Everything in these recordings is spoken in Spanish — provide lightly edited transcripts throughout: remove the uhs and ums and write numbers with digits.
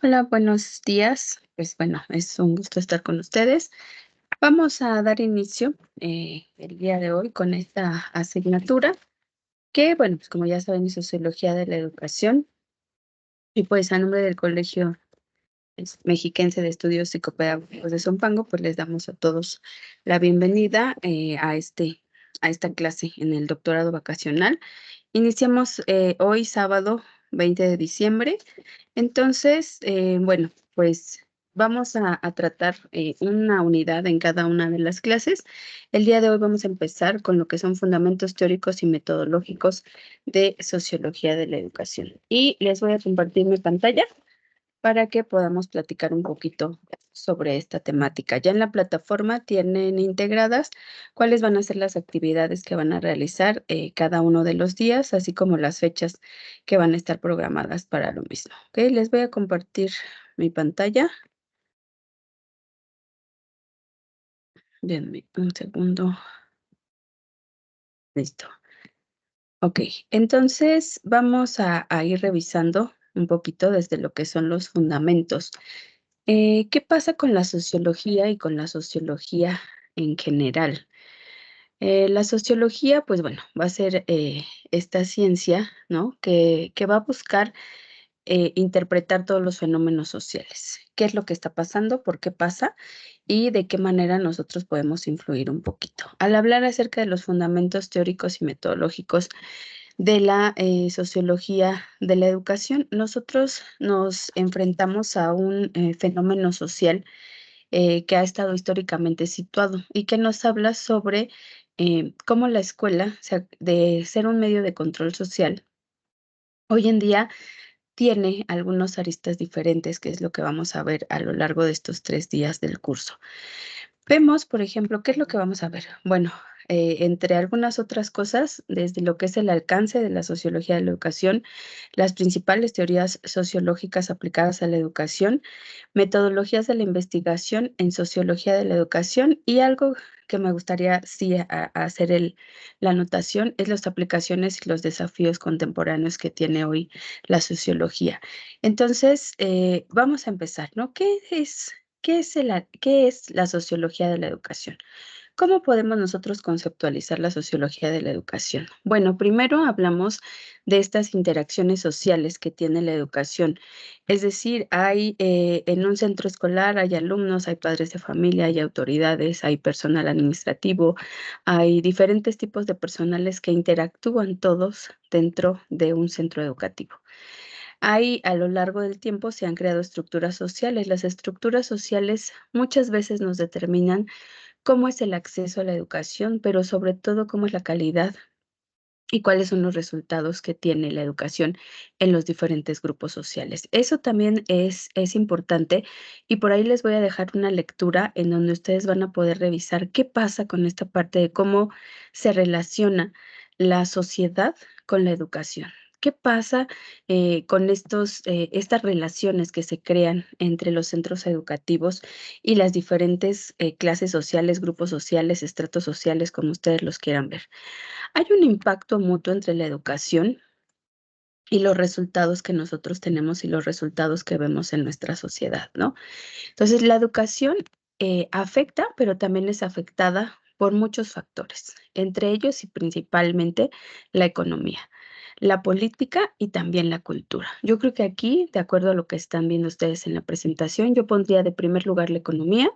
Hola, buenos días. Pues bueno, es un gusto estar con ustedes. Vamos a dar inicio el día de hoy con esta asignatura que, bueno, pues como ya saben, es Sociología de la Educación y pues a nombre del Colegio Mexiquense de Estudios Psicopedagógicos de Zumpango, pues les damos a todos la bienvenida a esta clase en el doctorado vacacional. Iniciamos hoy sábado 20 de diciembre. Entonces, bueno, pues vamos a tratar una unidad en cada una de las clases. El día de hoy vamos a empezar con lo que son fundamentos teóricos y metodológicos de sociología de la educación. Y les voy a compartir mi pantalla para que podamos platicar un poquito sobre esta temática. Ya en la plataforma tienen integradas cuáles van a ser las actividades que van a realizar cada uno de los días, así como las fechas que van a estar programadas para lo mismo. ¿Ok? Les voy a compartir mi pantalla. Denme un segundo. Listo. Ok, entonces vamos a ir revisando un poquito desde lo que son los fundamentos. ¿Qué pasa con la sociología y con la sociología en general? La sociología, pues bueno, va a ser esta ciencia, ¿no? Que va a buscar interpretar todos los fenómenos sociales. ¿Qué es lo que está pasando? ¿Por qué pasa? Y de qué manera nosotros podemos influir un poquito. Al hablar acerca de los fundamentos teóricos y metodológicos de la sociología de la educación, nosotros nos enfrentamos a un fenómeno social que ha estado históricamente situado y que nos habla sobre cómo la escuela, o sea, de ser un medio de control social, hoy en día tiene algunos aristas diferentes, que es lo que vamos a ver a lo largo de estos 3 días del curso. Vemos, por ejemplo, ¿qué es lo que vamos a ver? Bueno, entre algunas otras cosas, desde lo que es el alcance de la sociología de la educación, las principales teorías sociológicas aplicadas a la educación, metodologías de la investigación en sociología de la educación y algo que me gustaría sí hacer la anotación es las aplicaciones y los desafíos contemporáneos que tiene hoy la sociología. Entonces, vamos a empezar, ¿no? ¿Qué es la sociología de la educación? ¿Cómo podemos nosotros conceptualizar la sociología de la educación? Bueno, primero hablamos de estas interacciones sociales que tiene la educación. Es decir, hay en un centro escolar, hay alumnos, hay padres de familia, hay autoridades, hay personal administrativo, hay diferentes tipos de personales que interactúan todos dentro de un centro educativo. Hay, a lo largo del tiempo, se han creado estructuras sociales. Las estructuras sociales muchas veces nos determinan cómo es el acceso a la educación, pero sobre todo cómo es la calidad y cuáles son los resultados que tiene la educación en los diferentes grupos sociales. Eso también es importante y por ahí les voy a dejar una lectura en donde ustedes van a poder revisar qué pasa con esta parte de cómo se relaciona la sociedad con la educación. ¿Qué pasa con estas relaciones que se crean entre los centros educativos y las diferentes clases sociales, grupos sociales, estratos sociales, como ustedes los quieran ver? Hay un impacto mutuo entre la educación y los resultados que nosotros tenemos y los resultados que vemos en nuestra sociedad, ¿no? Entonces, la educación afecta, pero también es afectada por muchos factores, entre ellos y principalmente la economía, la política y también la cultura. Yo creo que aquí, de acuerdo a lo que están viendo ustedes en la presentación, yo pondría de primer lugar la economía,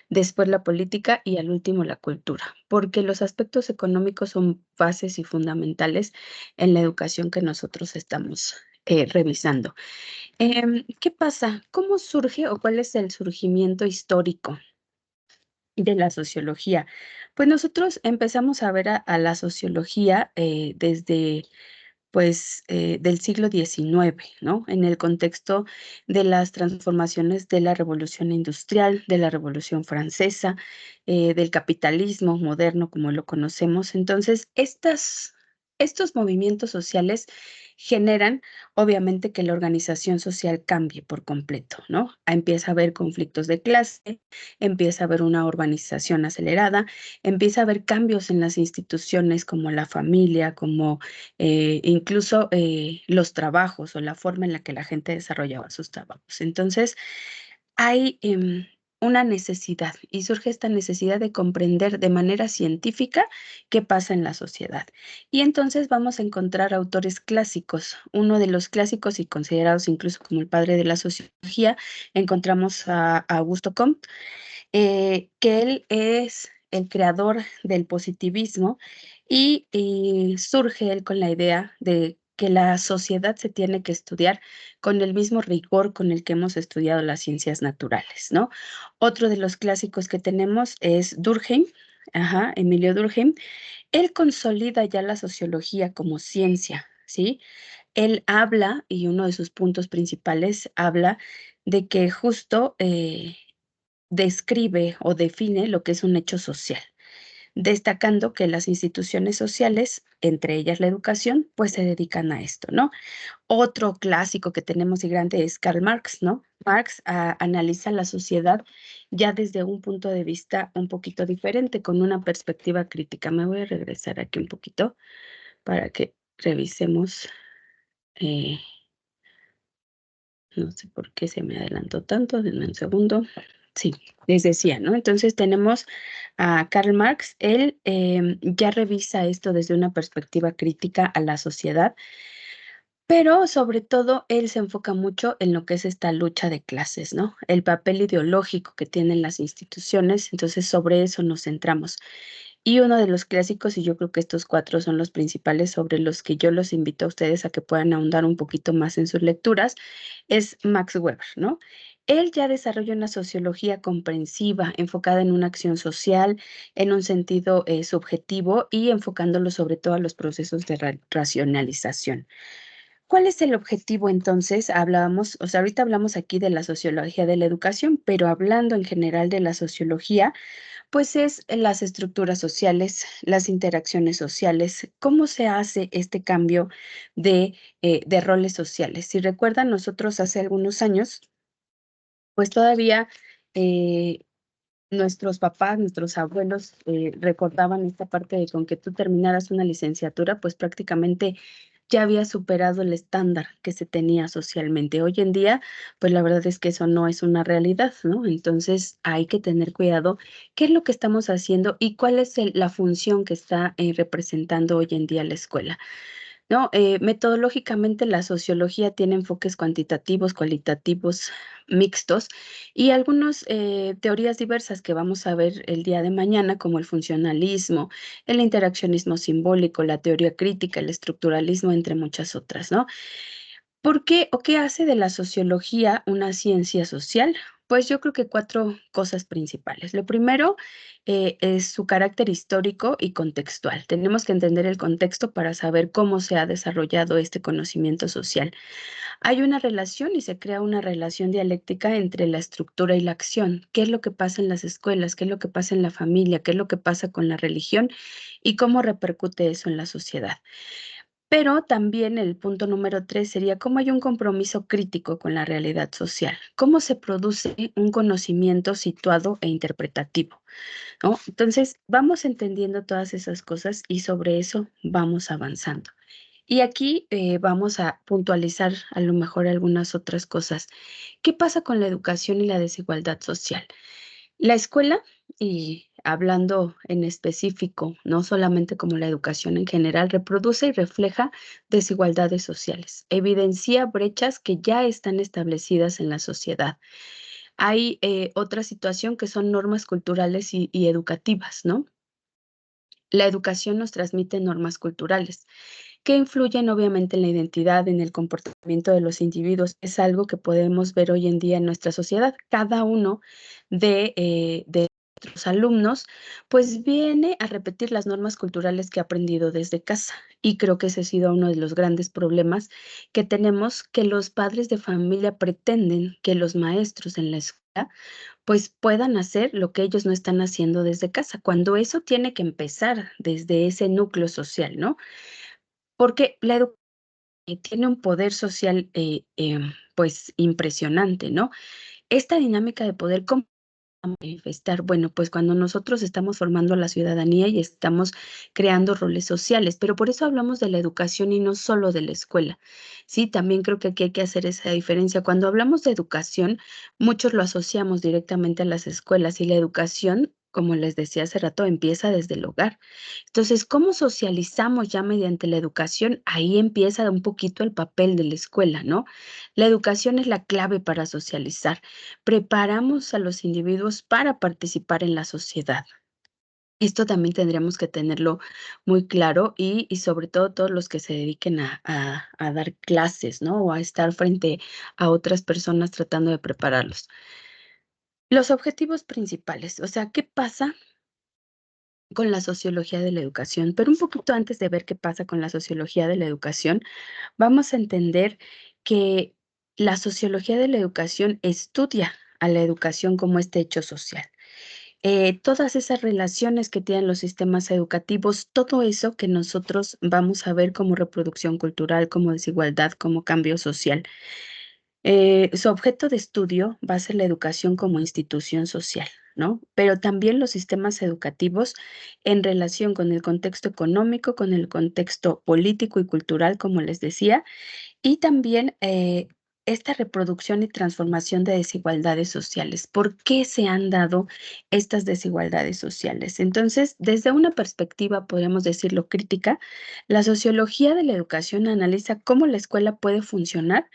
después la política y al último la cultura, porque los aspectos económicos son bases y fundamentales en la educación que nosotros estamos revisando. ¿Qué pasa? ¿Cómo surge o cuál es el surgimiento histórico de la sociología? Pues nosotros empezamos a ver a la sociología desde pues, del siglo XIX, ¿no? En el contexto de las transformaciones de la revolución industrial, de la revolución francesa, del capitalismo moderno como lo conocemos. Entonces, Estos movimientos sociales generan, obviamente, que la organización social cambie por completo, ¿no? Empieza a haber conflictos de clase, empieza a haber una urbanización acelerada, empieza a haber cambios en las instituciones como la familia, como incluso los trabajos o la forma en la que la gente desarrollaba sus trabajos. Entonces, hay una necesidad y surge esta necesidad de comprender de manera científica qué pasa en la sociedad. Y entonces vamos a encontrar autores clásicos. Uno de los clásicos y considerados incluso como el padre de la sociología, encontramos a Augusto Comte, que él es el creador del positivismo y surge él con la idea de que la sociedad se tiene que estudiar con el mismo rigor con el que hemos estudiado las ciencias naturales, ¿no? Otro de los clásicos que tenemos es Durkheim, ajá, Emilio Durkheim. Él consolida ya la sociología como ciencia, ¿sí? Él habla, y uno de sus puntos principales habla de que justo describe o define lo que es un hecho social, destacando que las instituciones sociales, entre ellas la educación, pues se dedican a esto, ¿no? Otro clásico que tenemos y grande es Karl Marx, ¿no? Marx analiza la sociedad ya desde un punto de vista un poquito diferente, con una perspectiva crítica. Me voy a regresar aquí un poquito para que revisemos, eh, no sé por qué se me adelantó tanto, denme un segundo. Sí, les decía, ¿no? Entonces tenemos a Karl Marx, él ya revisa esto desde una perspectiva crítica a la sociedad, pero sobre todo él se enfoca mucho en lo que es esta lucha de clases, ¿no? El papel ideológico que tienen las instituciones, entonces sobre eso nos centramos. Y uno de los clásicos, y yo creo que estos 4 son los principales sobre los que yo los invito a ustedes a que puedan ahondar un poquito más en sus lecturas, es Max Weber, ¿no? Él ya desarrolla una sociología comprensiva, enfocada en una acción social, en un sentido subjetivo y enfocándolo sobre todo a los procesos de racionalización. ¿Cuál es el objetivo entonces? Hablábamos, o sea, ahorita hablamos aquí de la sociología de la educación, pero hablando en general de la sociología, pues es las estructuras sociales, las interacciones sociales, cómo se hace este cambio de roles sociales. Si recuerdan, nosotros hace algunos años, pues todavía eh, nuestros papás, nuestros abuelos recordaban esta parte de con que tú terminaras una licenciatura, pues prácticamente ya había superado el estándar que se tenía socialmente. Hoy en día, pues la verdad es que eso no es una realidad, ¿no? Entonces hay que tener cuidado qué es lo que estamos haciendo y cuál es la función que está representando hoy en día la escuela. No, metodológicamente la sociología tiene enfoques cuantitativos, cualitativos, mixtos y algunas teorías diversas que vamos a ver el día de mañana, como el funcionalismo, el interaccionismo simbólico, la teoría crítica, el estructuralismo, entre muchas otras, ¿no? ¿Por qué o qué hace de la sociología una ciencia social? Pues yo creo que 4 cosas principales. Lo primero, es su carácter histórico y contextual. Tenemos que entender el contexto para saber cómo se ha desarrollado este conocimiento social. Hay una relación y se crea una relación dialéctica entre la estructura y la acción. ¿Qué es lo que pasa en las escuelas? ¿Qué es lo que pasa en la familia? ¿Qué es lo que pasa con la religión? ¿Y cómo repercute eso en la sociedad? Pero también el punto número 3 sería cómo hay un compromiso crítico con la realidad social, cómo se produce un conocimiento situado e interpretativo, ¿no? Entonces, vamos entendiendo todas esas cosas y sobre eso vamos avanzando. Y aquí vamos a puntualizar a lo mejor algunas otras cosas. ¿Qué pasa con la educación y la desigualdad social? La escuela, y hablando en específico, no solamente como la educación en general, reproduce y refleja desigualdades sociales, evidencia brechas que ya están establecidas en la sociedad. Hay otra situación que son normas culturales y educativas, ¿no? La educación nos transmite normas culturales que influyen obviamente en la identidad, en el comportamiento de los individuos. Es algo que podemos ver hoy en día en nuestra sociedad. Cada uno de nuestros alumnos, pues viene a repetir las normas culturales que ha aprendido desde casa. Y creo que ese ha sido uno de los grandes problemas que tenemos, que los padres de familia pretenden que los maestros en la escuela pues puedan hacer lo que ellos no están haciendo desde casa, cuando eso tiene que empezar desde ese núcleo social, ¿no? porque la educación tiene un poder social, pues, impresionante, ¿no? Esta dinámica de poder, ¿cómo manifestar? Bueno, pues cuando nosotros estamos formando la ciudadanía y estamos creando roles sociales, pero por eso hablamos de la educación y no solo de la escuela. Sí, también creo que aquí hay que hacer esa diferencia. Cuando hablamos de educación, muchos lo asociamos directamente a las escuelas y la educación, como les decía hace rato, empieza desde el hogar. Entonces, ¿cómo socializamos ya mediante la educación? Ahí empieza un poquito el papel de la escuela, ¿no? La educación es la clave para socializar. Preparamos a los individuos para participar en la sociedad. Esto también tendríamos que tenerlo muy claro y sobre todo todos los que se dediquen a dar clases, ¿no? O a estar frente a otras personas tratando de prepararlos. Los objetivos principales, o sea, ¿qué pasa con la sociología de la educación? Pero un poquito antes de ver qué pasa con la sociología de la educación, vamos a entender que la sociología de la educación estudia a la educación como este hecho social. Todas esas relaciones que tienen los sistemas educativos, todo eso que nosotros vamos a ver como reproducción cultural, como desigualdad, como cambio social. Su objeto de estudio va a ser la educación como institución social, ¿no? Pero también los sistemas educativos en relación con el contexto económico, con el contexto político y cultural, como les decía, y también, esta reproducción y transformación de desigualdades sociales. ¿Por qué se han dado estas desigualdades sociales? Entonces, desde una perspectiva, podríamos decirlo, crítica, la sociología de la educación analiza cómo la escuela puede funcionar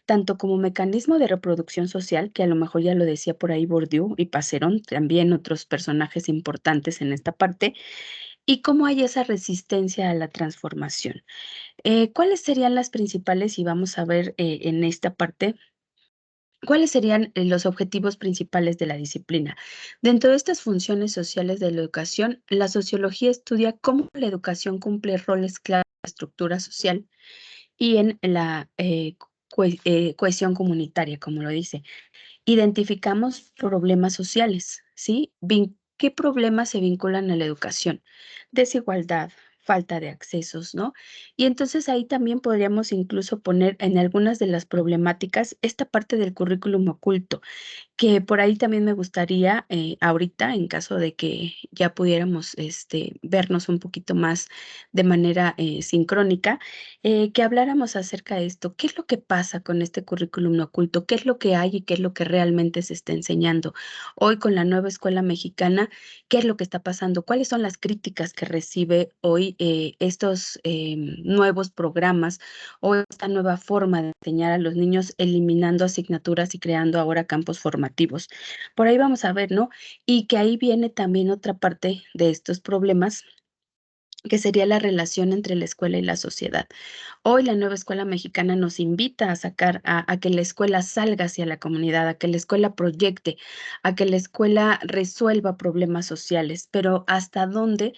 tanto como mecanismo de reproducción social, que a lo mejor ya lo decía por ahí Bourdieu y Passerón, también otros personajes importantes en esta parte, y cómo hay esa resistencia a la transformación. ¿Cuáles serían las principales? Y vamos a ver, en esta parte, ¿cuáles serían, los objetivos principales de la disciplina? Dentro de estas funciones sociales de la educación, la sociología estudia cómo la educación cumple roles clave en la estructura social y en la, cohesión comunitaria, como lo dice. Identificamos problemas sociales, ¿sí? ¿Qué problemas se vinculan a la educación? Desigualdad, falta de accesos, ¿no? Y entonces ahí también podríamos incluso poner en algunas de las problemáticas esta parte del currículum oculto, que por ahí también me gustaría, ahorita, en caso de que ya pudiéramos, vernos un poquito más de manera, sincrónica, que habláramos acerca de esto. ¿Qué es lo que pasa con este currículum no oculto? ¿Qué es lo que hay y qué es lo que realmente se está enseñando? Hoy con la nueva escuela mexicana, ¿qué es lo que está pasando? ¿Cuáles son las críticas que recibe hoy, estos, nuevos programas o esta nueva forma de enseñar a los niños, eliminando asignaturas y creando ahora campos formativos? Por ahí vamos a ver, ¿no? Y que ahí viene también otra parte de estos problemas, que sería la relación entre la escuela y la sociedad. Hoy la nueva escuela mexicana nos invita a sacar a que la escuela salga hacia la comunidad, a que la escuela proyecte, a que la escuela resuelva problemas sociales, pero ¿hasta dónde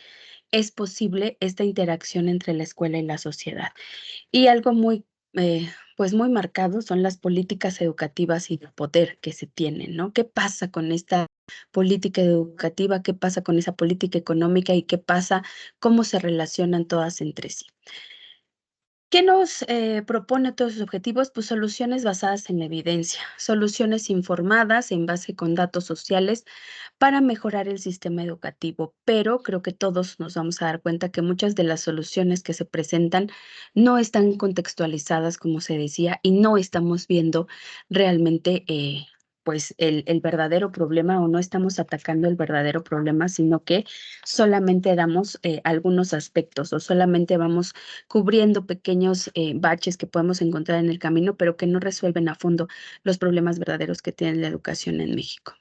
es posible esta interacción entre la escuela y la sociedad? Y algo muy, pues, muy marcado son las políticas educativas y de poder que se tienen, ¿no? ¿Qué pasa con esta política educativa? ¿Qué pasa con esa política económica? ¿Y qué pasa? ¿Cómo se relacionan todas entre sí? ¿Qué nos, propone todos sus objetivos? Pues soluciones basadas en la evidencia, soluciones informadas en base con datos sociales para mejorar el sistema educativo, pero creo que todos nos vamos a dar cuenta que muchas de las soluciones que se presentan no están contextualizadas, como se decía, y no estamos viendo realmente, pues, el verdadero problema, o no estamos atacando el verdadero problema, sino que solamente damos, algunos aspectos, o solamente vamos cubriendo pequeños, baches que podemos encontrar en el camino, pero que no resuelven a fondo los problemas verdaderos que tiene la educación en México.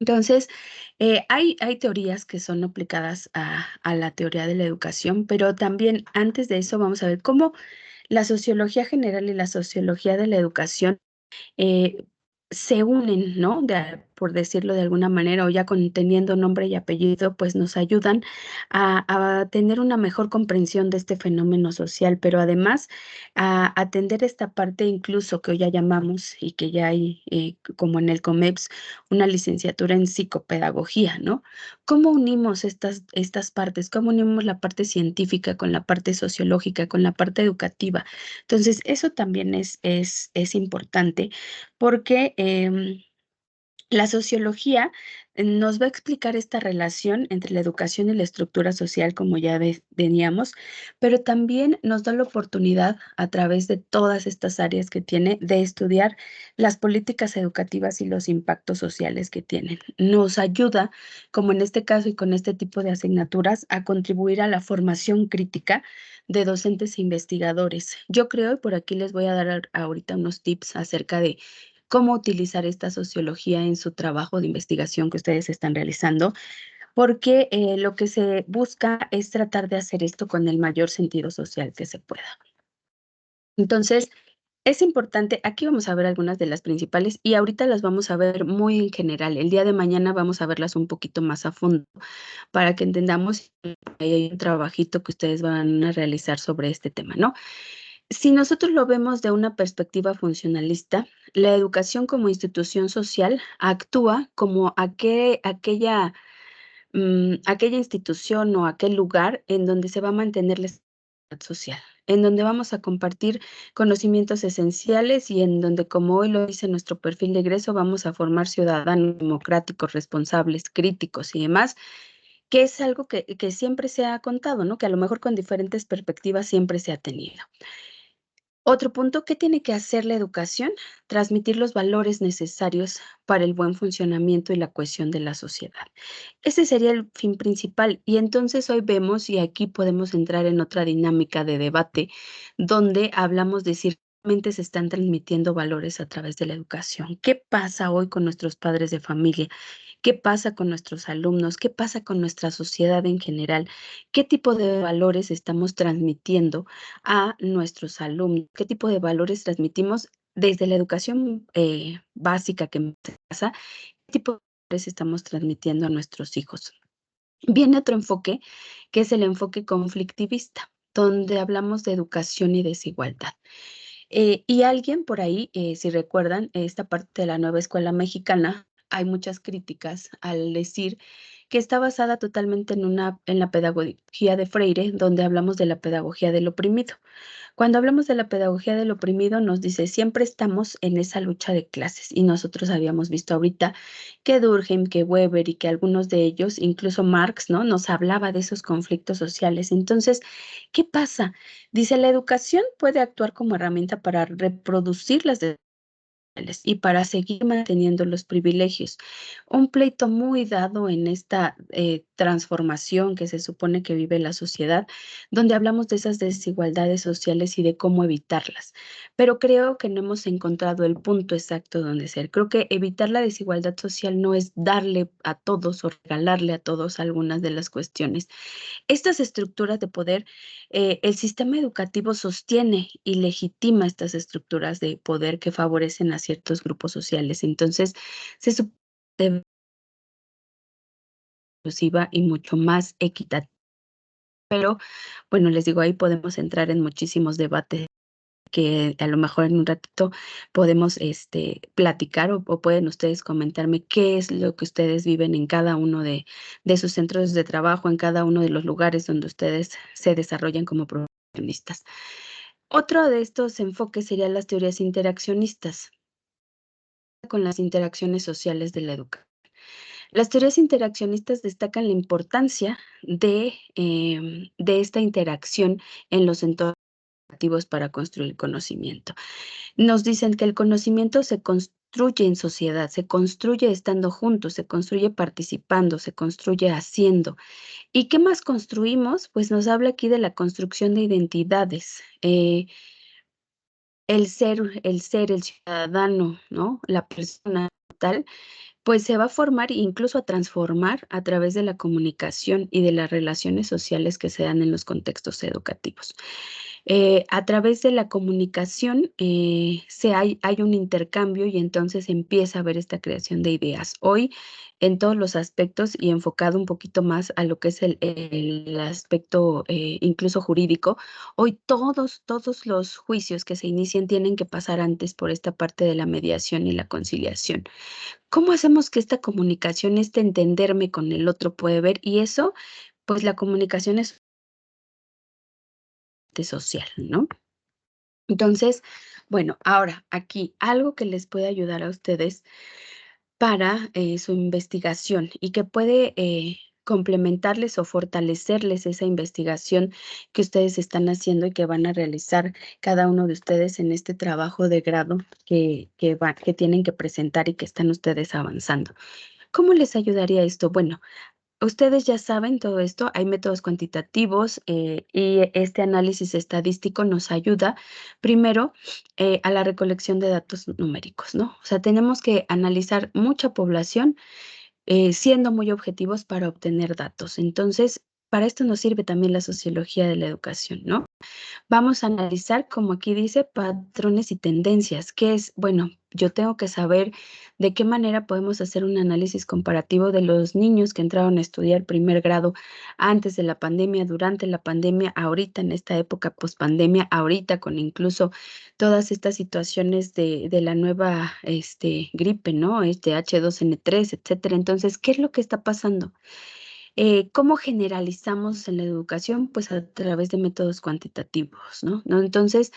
Entonces, hay teorías que son aplicadas a la teoría de la educación, pero también antes de eso vamos a ver cómo la sociología general y la sociología de la educación, eh, se unen, ¿no? por decirlo de alguna manera, o ya teniendo nombre y apellido, pues nos ayudan a tener una mejor comprensión de este fenómeno social, pero además a atender esta parte incluso que hoy ya llamamos y que ya hay, como en el COMEPS, una licenciatura en psicopedagogía, ¿no? ¿Cómo unimos estas partes? ¿Cómo unimos la parte científica con la parte sociológica, con la parte educativa? Entonces, eso también es importante porque, la sociología nos va a explicar esta relación entre la educación y la estructura social, como ya veníamos, pero también nos da la oportunidad, a través de todas estas áreas que tiene, de estudiar las políticas educativas y los impactos sociales que tienen. Nos ayuda, como en este caso y con este tipo de asignaturas, a contribuir a la formación crítica de docentes e investigadores. Yo creo, y por aquí les voy a dar ahorita unos tips acerca de cómo utilizar esta sociología en su trabajo de investigación que ustedes están realizando, porque lo que se busca es tratar de hacer esto con el mayor sentido social que se pueda. Entonces, es importante, aquí vamos a ver algunas de las principales y ahorita las vamos a ver muy en general. El día de mañana vamos a verlas un poquito más a fondo para que entendamos que hay un trabajito que ustedes van a realizar sobre este tema, ¿no? Si nosotros lo vemos de una perspectiva funcionalista, la educación como institución social actúa como aquella institución o aquel lugar en donde se va a mantener la seguridad social, en donde vamos a compartir conocimientos esenciales y en donde, como hoy lo dice nuestro perfil de egreso, vamos a formar ciudadanos democráticos, responsables, críticos y demás, que es algo que siempre se ha contado, ¿no? Que a lo mejor con diferentes perspectivas siempre se ha tenido. Otro punto, ¿qué tiene que hacer la educación? Transmitir los valores necesarios para el buen funcionamiento y la cohesión de la sociedad. Ese sería el fin principal. Y entonces hoy vemos, y aquí podemos entrar en otra dinámica de debate, donde hablamos de si realmente se están transmitiendo valores a través de la educación. ¿Qué pasa hoy con nuestros padres de familia? ¿Qué pasa con nuestros alumnos? ¿Qué pasa con nuestra sociedad en general? ¿Qué tipo de valores estamos transmitiendo a nuestros alumnos? ¿Qué tipo de valores transmitimos desde la educación básica que pasa? ¿Qué tipo de valores estamos transmitiendo a nuestros hijos? Viene otro enfoque, que es el enfoque conflictivista, donde hablamos de educación y desigualdad. Y alguien por ahí, si recuerdan, esta parte de la nueva escuela mexicana, hay muchas críticas al decir que está basada totalmente en la pedagogía de Freire, donde hablamos de la pedagogía del oprimido. Cuando hablamos de la pedagogía del oprimido, nos dice, siempre estamos en esa lucha de clases, y nosotros habíamos visto ahorita que Durkheim, que Weber y que algunos de ellos, incluso Marx, ¿no? Nos hablaba de esos conflictos sociales. Entonces, ¿qué pasa? Dice, la educación puede actuar como herramienta para reproducir las y para seguir manteniendo los privilegios. Un pleito muy dado en esta transformación que se supone que vive la sociedad, donde hablamos de esas desigualdades sociales y de cómo evitarlas. Pero creo que no hemos encontrado el punto exacto donde ser. Creo que evitar la desigualdad social no es darle a todos o regalarle a todos algunas de las cuestiones. Estas estructuras de poder, el sistema educativo sostiene y legitima estas estructuras de poder que favorecen a ciertos grupos sociales. Entonces, se supone inclusiva y mucho más equitativa. Pero, bueno, les digo, ahí podemos entrar en muchísimos debates que a lo mejor en un ratito podemos, platicar o pueden ustedes comentarme qué es lo que ustedes viven en cada uno de sus centros de trabajo, en cada uno de los lugares donde ustedes se desarrollan como profesionistas. Otro de estos enfoques serían las teorías interaccionistas, con las interacciones sociales de la educación. Las teorías interaccionistas destacan la importancia de esta interacción en los entornos educativos para construir conocimiento. Nos dicen que el conocimiento se construye en sociedad, se construye estando juntos, se construye participando, se construye haciendo. ¿Y qué más construimos? Pues nos habla aquí de la construcción de identidades, el ciudadano, ¿no? La persona tal, pues se va a formar e incluso a transformar a través de la comunicación y de las relaciones sociales que se dan en los contextos educativos. A través de la comunicación, hay un intercambio y entonces empieza a haber esta creación de ideas. Hoy, en todos los aspectos y enfocado un poquito más a lo que es el aspecto, incluso jurídico, hoy todos los juicios que se inicien tienen que pasar antes por esta parte de la mediación y la conciliación. ¿Cómo hacemos que esta comunicación, este entenderme con el otro puede ver? Y eso, pues la comunicación es social, ¿no? Entonces, bueno, ahora aquí algo que les puede ayudar a ustedes para, su investigación y que puede, complementarles o fortalecerles esa investigación que ustedes están haciendo y que van a realizar cada uno de ustedes en este trabajo de grado que tienen que presentar y que están ustedes avanzando. ¿Cómo les ayudaría esto? Bueno, ustedes ya saben todo esto, hay métodos cuantitativos, y este análisis estadístico nos ayuda, primero, a la recolección de datos numéricos, ¿no? O sea, tenemos que analizar mucha población, siendo muy objetivos para obtener datos. Entonces, para esto nos sirve también la sociología de la educación, ¿no? Vamos a analizar, como aquí dice, patrones y tendencias. ¿Qué es? Bueno, yo tengo que saber de qué manera podemos hacer un análisis comparativo de los niños que entraron a estudiar primer grado antes de la pandemia, durante la pandemia, ahorita en esta época pospandemia, ahorita con incluso todas estas situaciones de la nueva gripe, ¿no? Este H2N3, etcétera. Entonces, ¿qué es lo que está pasando? ¿Cómo generalizamos en la educación? Pues a través de métodos cuantitativos, ¿no? Entonces,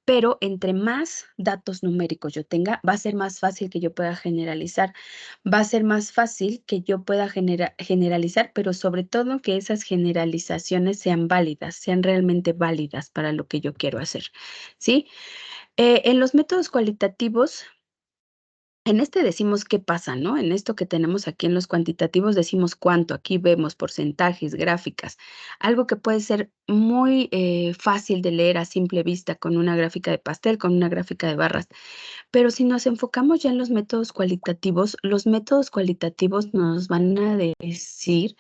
pero entre más datos numéricos yo tenga, va a ser más fácil que yo pueda generalizar. Va a ser más fácil que yo pueda generalizar, pero sobre todo que esas generalizaciones sean válidas, sean realmente válidas para lo que yo quiero hacer, ¿sí? En los métodos cualitativos en este decimos qué pasa, ¿no? En esto que tenemos aquí en los cuantitativos decimos cuánto, aquí vemos porcentajes, gráficas, algo que puede ser muy fácil de leer a simple vista con una gráfica de pastel, con una gráfica de barras. Pero si nos enfocamos ya en los métodos cualitativos nos van a decir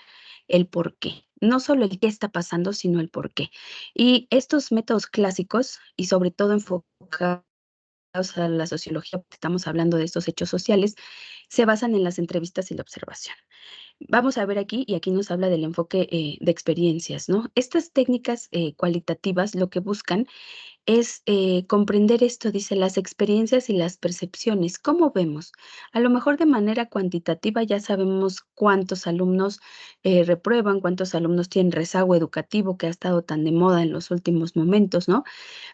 el por qué. No solo el qué está pasando, sino el por qué. Y estos métodos clásicos, y sobre todo enfocados a la sociología, porque estamos hablando de estos hechos sociales, se basan en las entrevistas y la observación. Vamos a ver aquí, y aquí nos habla del enfoque de experiencias, ¿no? Estas técnicas cualitativas lo que buscan es, comprender esto, dice, las experiencias y las percepciones, ¿cómo vemos? A lo mejor de manera cuantitativa ya sabemos cuántos alumnos, reprueban, cuántos alumnos tienen rezago educativo, que ha estado tan de moda en los últimos momentos, ¿no?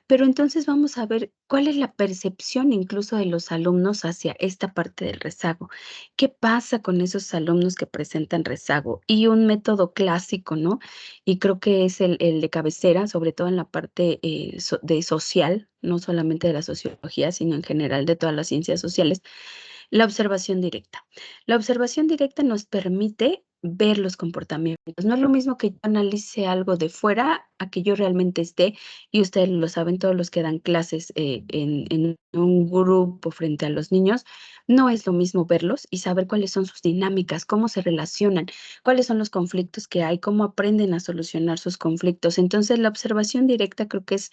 Pero entonces vamos a ver cuál es la percepción incluso de los alumnos hacia esta parte del rezago. ¿Qué pasa con esos alumnos que presentan rezago? Y un método clásico, ¿no? Y creo que es el de cabecera, sobre todo en la parte de social, no solamente de la sociología, sino en general de todas las ciencias sociales, la observación directa. La observación directa nos permite ver los comportamientos. No es lo mismo que yo analice algo de fuera a que yo realmente esté, y ustedes lo saben, todos los que dan clases en un grupo frente a los niños, no es lo mismo verlos y saber cuáles son sus dinámicas, cómo se relacionan, cuáles son los conflictos que hay, cómo aprenden a solucionar sus conflictos. Entonces, la observación directa creo que es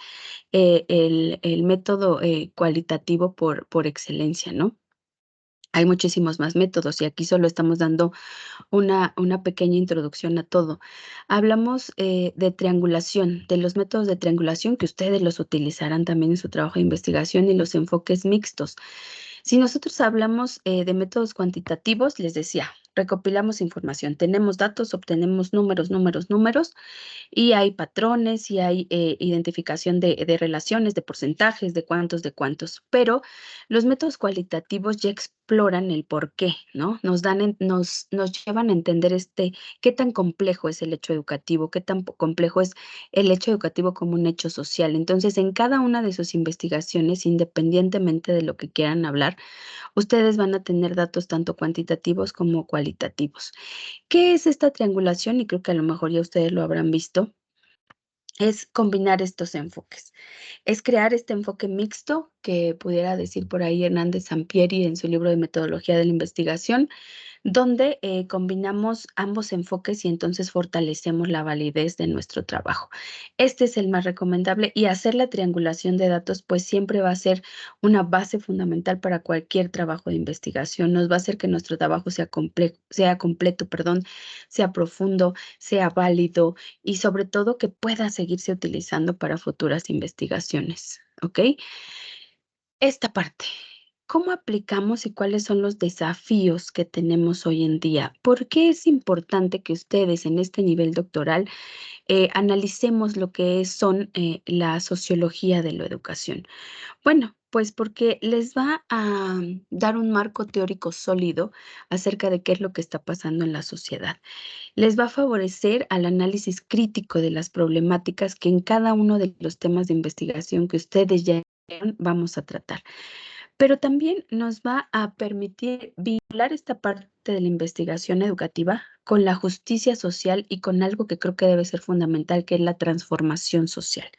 el método cualitativo por excelencia, ¿no? Hay muchísimos más métodos y aquí solo estamos dando una pequeña introducción a todo. Hablamos, de triangulación, de los métodos de triangulación que ustedes los utilizarán también en su trabajo de investigación y los enfoques mixtos. Si nosotros hablamos, de métodos cuantitativos, les decía, recopilamos información, tenemos datos, obtenemos números, números, números, y hay patrones, y hay, identificación de relaciones, de porcentajes, de cuántos, pero los métodos cualitativos ya exploran el porqué, ¿no? Nos llevan a entender, qué tan complejo es el hecho educativo, qué tan complejo es el hecho educativo como un hecho social. Entonces, en cada una de sus investigaciones, independientemente de lo que quieran hablar, ustedes van a tener datos tanto cuantitativos como cualitativos. ¿Qué es esta triangulación? Y creo que a lo mejor ya ustedes lo habrán visto, es combinar estos enfoques, es crear este enfoque mixto que pudiera decir por ahí Hernández Sampieri en su libro de Metodología de la Investigación, donde combinamos ambos enfoques y entonces fortalecemos la validez de nuestro trabajo. Este es el más recomendable y hacer la triangulación de datos pues siempre va a ser una base fundamental para cualquier trabajo de investigación. Nos va a hacer que nuestro trabajo sea completo, perdón, sea profundo, sea válido y sobre todo que pueda seguirse utilizando para futuras investigaciones. ¿Ok? Esta parte. ¿Cómo aplicamos y cuáles son los desafíos que tenemos hoy en día? ¿Por qué es importante que ustedes en este nivel doctoral analicemos lo que son la sociología de la educación? Bueno, pues porque les va a dar un marco teórico sólido acerca de qué es lo que está pasando en la sociedad. Les va a favorecer al análisis crítico de las problemáticas que en cada uno de los temas de investigación que ustedes ya vamos a tratar. Pero también nos va a permitir vincular esta parte de la investigación educativa con la justicia social y con algo que creo que debe ser fundamental, que es la transformación social.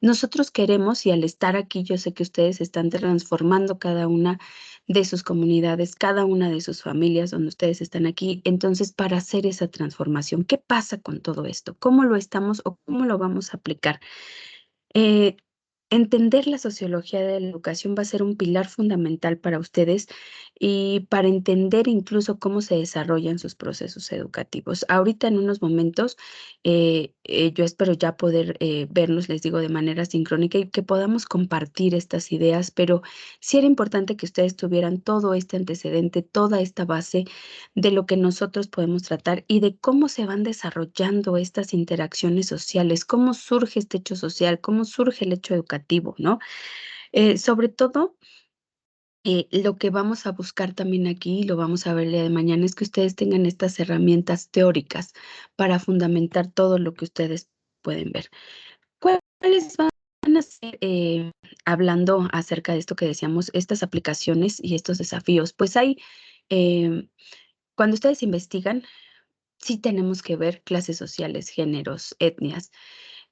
Nosotros queremos, y al estar aquí, yo sé que ustedes están transformando cada una de sus comunidades, cada una de sus familias donde ustedes están aquí. Entonces, para hacer esa transformación, ¿qué pasa con todo esto? ¿Cómo lo estamos o cómo lo vamos a aplicar? Eh, Entender la sociología de la educación va a ser un pilar fundamental para ustedes y para entender incluso cómo se desarrollan sus procesos educativos. Ahorita en unos momentos, yo espero ya poder vernos, les digo, de manera sincrónica y que podamos compartir estas ideas, pero sí era importante que ustedes tuvieran todo este antecedente, toda esta base de lo que nosotros podemos tratar y de cómo se van desarrollando estas interacciones sociales, cómo surge este hecho social, cómo surge el hecho educativo, ¿no? Sobre todo, lo que vamos a buscar también aquí, y lo vamos a ver el día de mañana, es que ustedes tengan estas herramientas teóricas para fundamentar todo lo que ustedes pueden ver. ¿Cuáles van a ser, hablando acerca de esto que decíamos, estas aplicaciones y estos desafíos? Pues hay, cuando ustedes investigan, sí tenemos que ver clases sociales, géneros, etnias.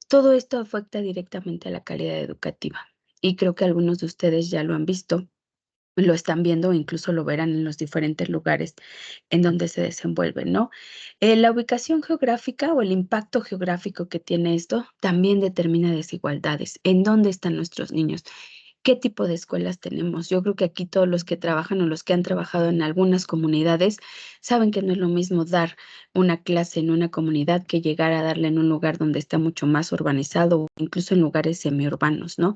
Todo esto afecta directamente a la calidad educativa y creo que algunos de ustedes ya lo han visto, lo están viendo o incluso lo verán en los diferentes lugares en donde se desenvuelven, ¿no? La ubicación geográfica o el impacto geográfico que tiene esto también determina desigualdades. ¿En dónde están nuestros niños? ¿Qué tipo de escuelas tenemos? Yo creo que aquí todos los que trabajan o los que han trabajado en algunas comunidades saben que no es lo mismo dar una clase en una comunidad que llegar a darla en un lugar donde está mucho más urbanizado o incluso en lugares semiurbanos, ¿no?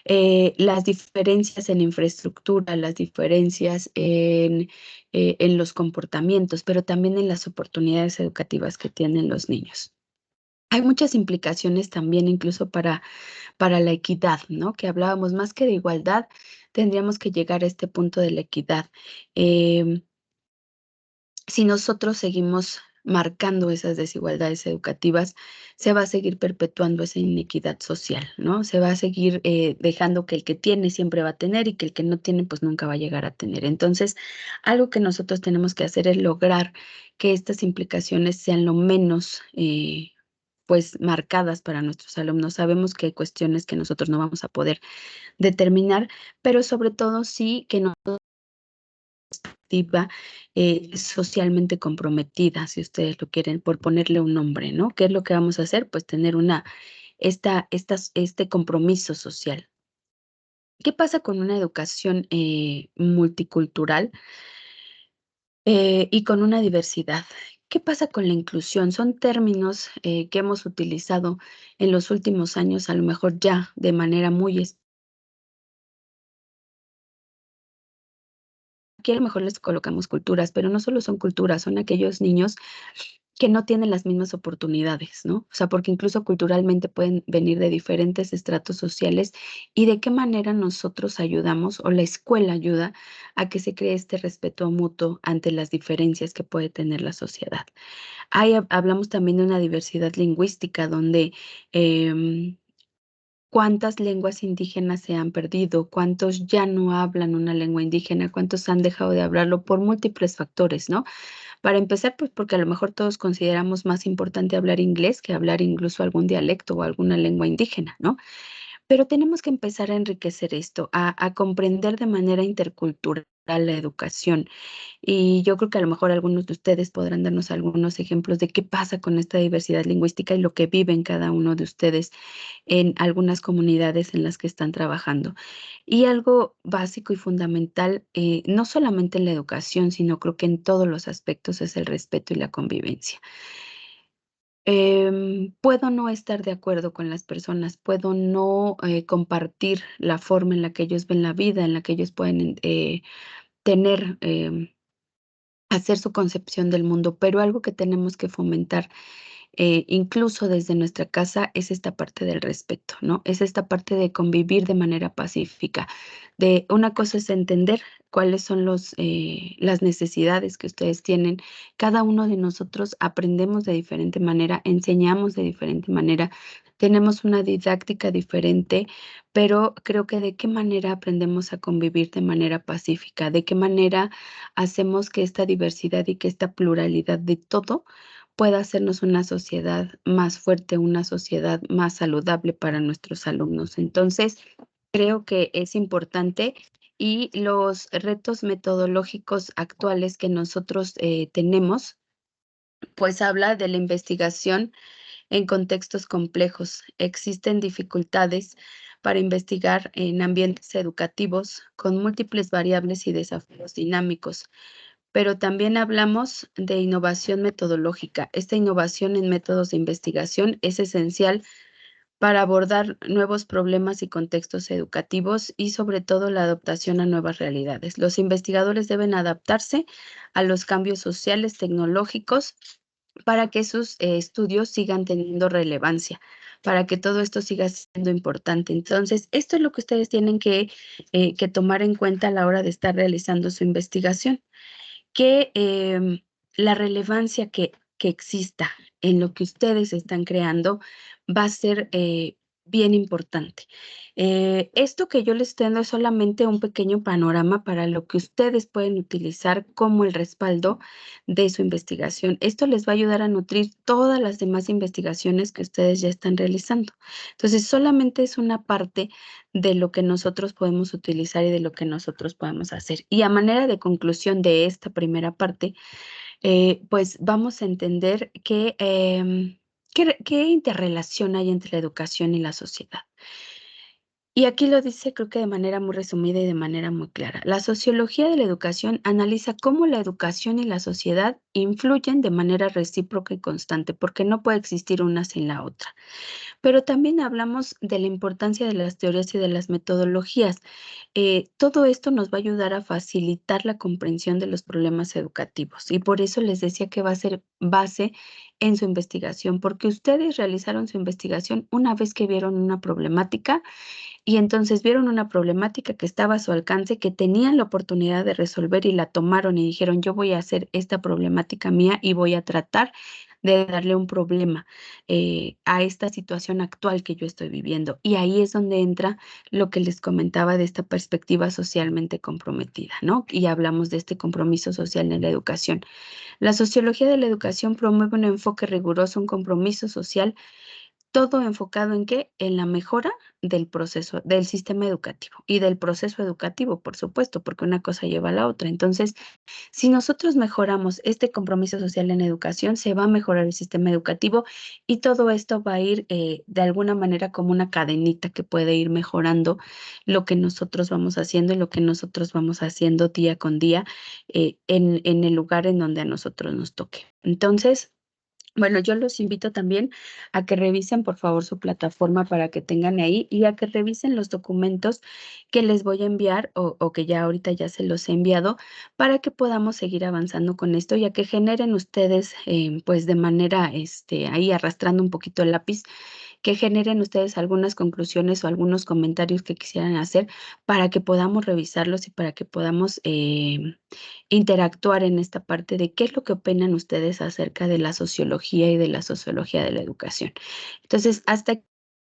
Las diferencias en infraestructura, las diferencias en los comportamientos, pero también en las oportunidades educativas que tienen los niños. Hay muchas implicaciones también incluso para la equidad, ¿no? Que hablábamos más que de igualdad, tendríamos que llegar a este punto de la equidad. Em, si nosotros seguimos marcando esas desigualdades educativas, se va a seguir perpetuando esa inequidad social, ¿no? Se va a seguir dejando que el que tiene siempre va a tener y que el que no tiene, pues nunca va a llegar a tener. Entonces, algo que nosotros tenemos que hacer es lograr que estas implicaciones sean lo menos pues marcadas para nuestros alumnos. Sabemos que hay cuestiones que nosotros no vamos a poder determinar, pero sobre todo sí que no activa, socialmente comprometida, si ustedes lo quieren, por ponerle un nombre, ¿no? ¿Qué es lo que vamos a hacer? Pues tener este compromiso social. ¿Qué pasa con una educación multicultural y con una diversidad? ¿Qué pasa con la inclusión? Son términos que hemos utilizado en los últimos años, a lo mejor ya de manera muy aquí a lo mejor les colocamos culturas, pero no solo son culturas, son aquellos niños que no tienen las mismas oportunidades, ¿no? O sea, porque incluso culturalmente pueden venir de diferentes estratos sociales y de qué manera nosotros ayudamos o la escuela ayuda a que se cree este respeto mutuo ante las diferencias que puede tener la sociedad. Ahí hablamos también de una diversidad lingüística donde cuántas lenguas indígenas se han perdido, cuántos ya no hablan una lengua indígena, cuántos han dejado de hablarlo por múltiples factores, ¿no? Para empezar, pues porque a lo mejor todos consideramos más importante hablar inglés que hablar incluso algún dialecto o alguna lengua indígena, ¿no? Pero tenemos que empezar a enriquecer esto, a comprender de manera intercultural la educación. Y yo creo que a lo mejor algunos de ustedes podrán darnos algunos ejemplos de qué pasa con esta diversidad lingüística y lo que viven cada uno de ustedes en algunas comunidades en las que están trabajando. Y algo básico y fundamental, no solamente en la educación, sino creo que en todos los aspectos, es el respeto y la convivencia. Puedo no estar de acuerdo con las personas, puedo no, compartir la forma en la que ellos ven la vida, en la que ellos pueden, tener, hacer su concepción del mundo, pero algo que tenemos que fomentar, incluso desde nuestra casa, es esta parte del respeto, ¿no? Es esta parte de convivir de manera pacífica. De una cosa es entender cuáles son las necesidades que ustedes tienen. Cada uno de nosotros aprendemos de diferente manera, enseñamos de diferente manera, tenemos una didáctica diferente, pero creo que de qué manera aprendemos a convivir de manera pacífica, de qué manera hacemos que esta diversidad y que esta pluralidad de todo pueda hacernos una sociedad más fuerte, una sociedad más saludable para nuestros alumnos. Entonces, creo que es importante y los retos metodológicos actuales que nosotros tenemos, pues habla de la investigación en contextos complejos. Existen dificultades para investigar en ambientes educativos con múltiples variables y desafíos dinámicos. Pero también hablamos de innovación metodológica. Esta innovación en métodos de investigación es esencial para abordar nuevos problemas y contextos educativos y sobre todo la adaptación a nuevas realidades. Los investigadores deben adaptarse a los cambios sociales, tecnológicos, para que sus estudios sigan teniendo relevancia, para que todo esto siga siendo importante. Entonces, esto es lo que ustedes tienen que tomar en cuenta a la hora de estar realizando su investigación, que la relevancia que exista en lo que ustedes están creando va a ser bien importante. Esto que yo les estoy dando es solamente un pequeño panorama para lo que ustedes pueden utilizar como el respaldo de su investigación. Esto les va a ayudar a nutrir todas las demás investigaciones que ustedes ya están realizando. Entonces, solamente es una parte de lo que nosotros podemos utilizar y de lo que nosotros podemos hacer. Y a manera de conclusión de esta primera parte, pues vamos a entender qué interrelación hay entre la educación y la sociedad. Y aquí lo dice, creo que de manera muy resumida y de manera muy clara. La sociología de la educación analiza cómo la educación y la sociedad influyen de manera recíproca y constante, porque no puede existir una sin la otra. Pero también hablamos de la importancia de las teorías y de las metodologías. Todo esto nos va a ayudar a facilitar la comprensión de los problemas educativos y por eso les decía que va a ser base en su investigación, porque ustedes realizaron su investigación una vez que vieron una problemática y entonces vieron una problemática que estaba a su alcance, que tenían la oportunidad de resolver y la tomaron y dijeron, yo voy a hacer esta problemática mía y voy a tratar de darle un problema a esta situación actual que yo estoy viviendo. Y ahí es donde entra lo que les comentaba de esta perspectiva socialmente comprometida, ¿no? Y hablamos de este compromiso social en la educación. La sociología de la educación promueve un enfoque riguroso, un compromiso social, todo enfocado ¿en qué? En la mejora del proceso, del sistema educativo y del proceso educativo, por supuesto, porque una cosa lleva a la otra. Entonces, si nosotros mejoramos este compromiso social en educación, se va a mejorar el sistema educativo y todo esto va a ir de alguna manera como una cadenita que puede ir mejorando lo que nosotros vamos haciendo y lo que nosotros vamos haciendo día con día en el lugar en donde a nosotros nos toque. Entonces, bueno, yo los invito también a que revisen, por favor, su plataforma para que tengan ahí y a que revisen los documentos que les voy a enviar o que ya ahorita ya se los he enviado para que podamos seguir avanzando con esto y a que generen ustedes, pues de manera, ahí arrastrando un poquito el lápiz, que generen ustedes algunas conclusiones o algunos comentarios que quisieran hacer para que podamos revisarlos y para que podamos interactuar en esta parte de qué es lo que opinan ustedes acerca de la sociología y de la sociología de la educación. Entonces, hasta